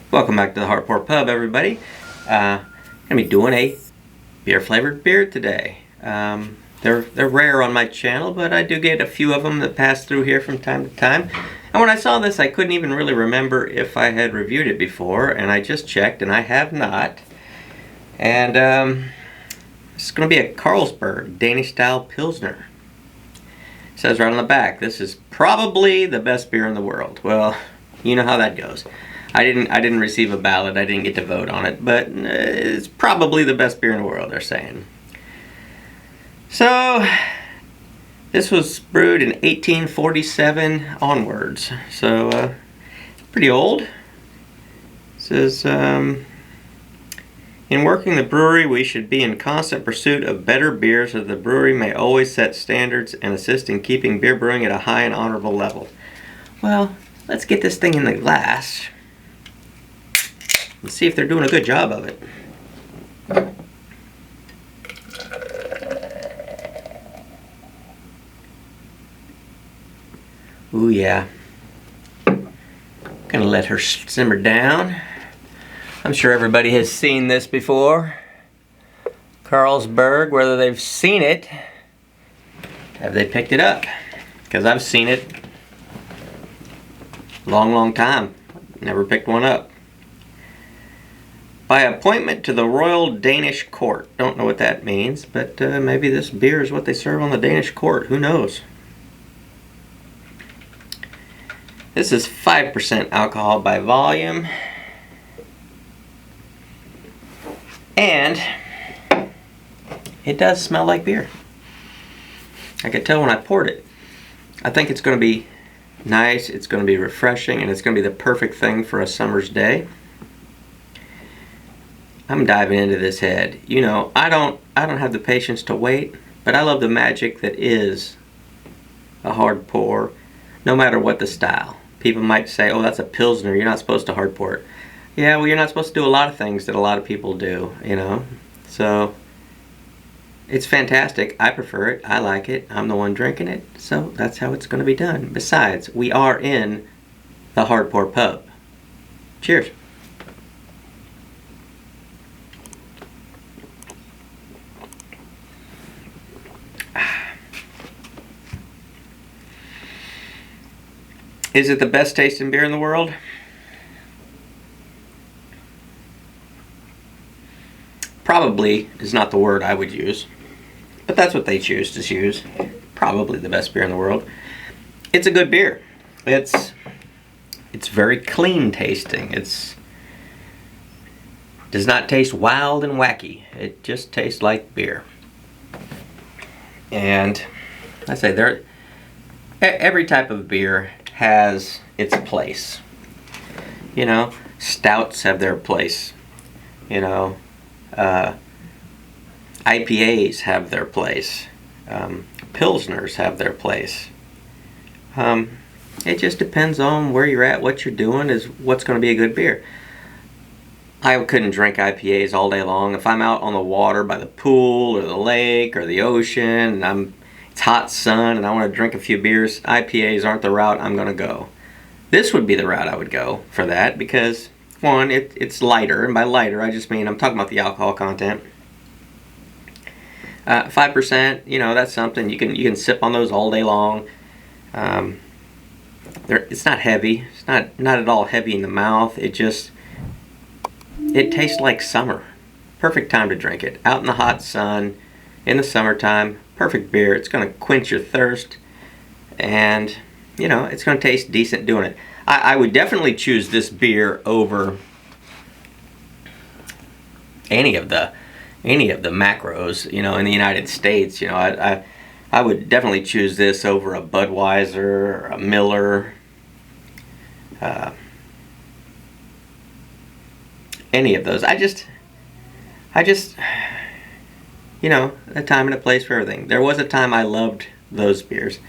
Welcome back to the Hardport Pub, everybody. Gonna be doing a beer flavored beer today. They're rare on my channel, but I do get a few of them that pass through here from time to time. And when I saw this, I couldn't even really remember if I had reviewed it before, and I just checked, and I have not. And it's gonna be a Carlsberg Danish style Pilsner. It says right on the back, this is probably the best beer in the world. Well, you know how that goes. I didn't receive a ballot. I didn't get to vote on it, but it's probably the best beer in the world, they're saying. So this was brewed in 1847 onwards, so pretty old. It says, in working the brewery, we should be in constant pursuit of better beer so the brewery may always set standards and assist in keeping beer brewing at a high and honorable level. Well, let's get this thing in the glass and see if they're doing a good job of it. Ooh, yeah. Gonna let her simmer down. I'm sure everybody has seen this before. Carlsberg, whether they've seen it, have they picked it up? Because I've seen it long time. Never picked one up. By appointment to the Royal Danish Court. Don't know what that means, but maybe this beer is what they serve on the Danish court. Who knows? This is 5% alcohol by volume. And it does smell like beer. I could tell when I poured it. I think it's going to be nice, it's going to be refreshing, and it's going to be the perfect thing for a summer's day. I'm diving into this head. You know, I don't have the patience to wait, but I love the magic that is a hard pour, no matter what the style. People might say, oh, that's a Pilsner, you're not supposed to hard pour it. Yeah, well, you're not supposed to do a lot of things that a lot of people do, you know. So it's fantastic. I prefer it. I like it. I'm the one drinking it. So that's how it's going to be done. Besides, we are in the Hardport Pub. Cheers. Is it the best tasting beer in the world? Probably is not the word I would use, but that's what they choose to use. Probably the best beer in the world. It's a good beer. It's very clean tasting. Does not taste wild and wacky. It just tastes like beer. And I say every type of beer has its place. You know, stouts have their place. You know, IPAs have their place. Pilsners have their place. It just depends on where you're at, what you're doing is what's going to be a good beer. I couldn't drink IPAs all day long. If I'm out on the water by the pool or the lake or the ocean and it's hot sun and I want to drink a few beers, IPAs aren't the route I'm going to go. This would be the route I would go for that because, one, it's lighter, and by lighter I just mean I'm talking about the alcohol content. 5%, you know, that's something you can sip on those all day long. It's not heavy. It's not at all heavy in the mouth. It tastes like summer. Perfect time to drink it. Out in the hot sun, in the summertime. Perfect beer. It's going to quench your thirst, and you know it's going to taste decent doing it. I would definitely choose this beer over any of the macros, you know, in the United States. You know, I would definitely choose this over a Budweiser or a Miller, any of those. I just, you know, a time and a place for everything. There was a time I loved those beers.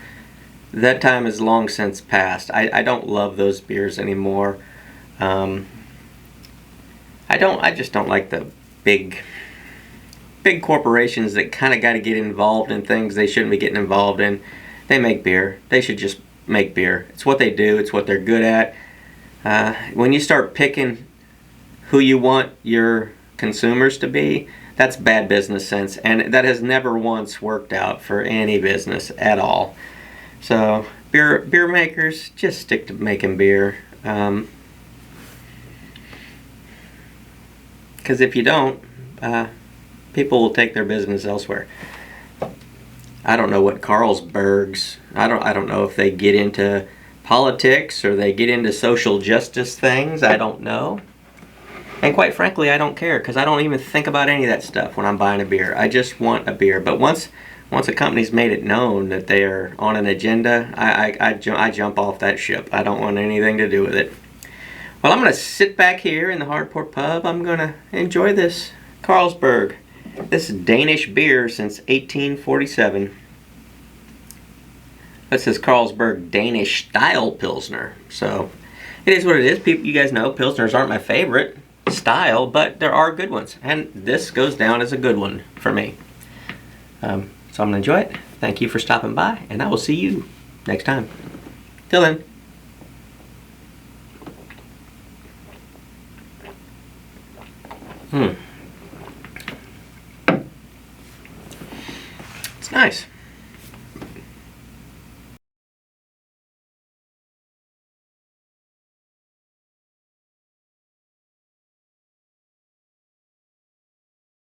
That time is long since past. I don't love those beers anymore. I just don't like the big corporations that kind of got to get involved in things they shouldn't be getting involved in. They make beer. They should just make beer. It's what they do. It's what they're good at. When you start picking who you want your consumers to be, that's bad business sense, and that has never once worked out for any business at all. So beer makers, just stick to making beer. Because if you don't, people will take their business elsewhere. I don't know what Carlsberg's. I don't know if they get into politics or they get into social justice things. I don't know. And quite frankly, I don't care, because I don't even think about any of that stuff when I'm buying a beer. I just want a beer. But once a company's made it known that they are on an agenda, I jump off that ship. I don't want anything to do with it. Well, I'm going to sit back here in the Hardport Pub. I'm going to enjoy this Carlsberg. This is Danish beer since 1847. This is Carlsberg Danish style Pilsner. So it is what it is. People, you guys know Pilsners aren't my favorite style, but there are good ones, and this goes down as a good one for me. So I'm gonna enjoy it. Thank you for stopping by, and I will see you next time. Till then. It's nice.